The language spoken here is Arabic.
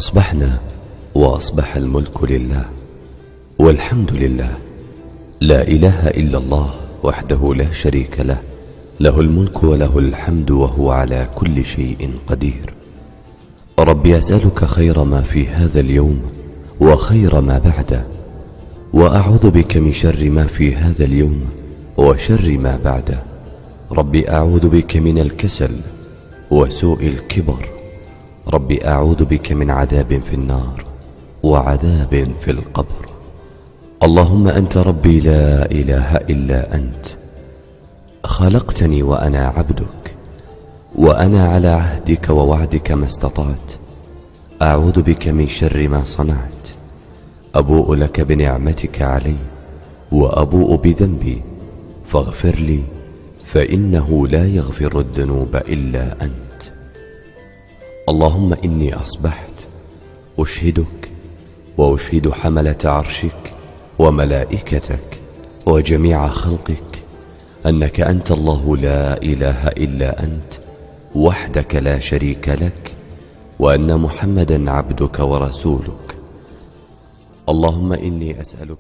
أصبحنا وأصبح الملك لله والحمد لله، لا إله إلا الله وحده لا شريك له، له الملك وله الحمد وهو على كل شيء قدير. ربي أسألك خير ما في هذا اليوم وخير ما بعده، وأعوذ بك من شر ما في هذا اليوم وشر ما بعده. ربي أعوذ بك من الكسل وسوء الكبر. ربي أعوذ بك من عذاب في النار وعذاب في القبر. اللهم أنت ربي لا إله إلا أنت، خلقتني وأنا عبدك، وأنا على عهدك ووعدك ما استطعت. أعوذ بك من شر ما صنعت. أبوء لك بنعمتك علي وأبوء بذنبي، فاغفر لي فإنه لا يغفر الذنوب إلا أنت. اللهم إني أصبحت أشهدك وأشهد حملة عرشك وملائكتك وجميع خلقك أنك أنت الله لا إله إلا أنت وحدك لا شريك لك، وأن محمدا عبدك ورسولك. اللهم إني أسألك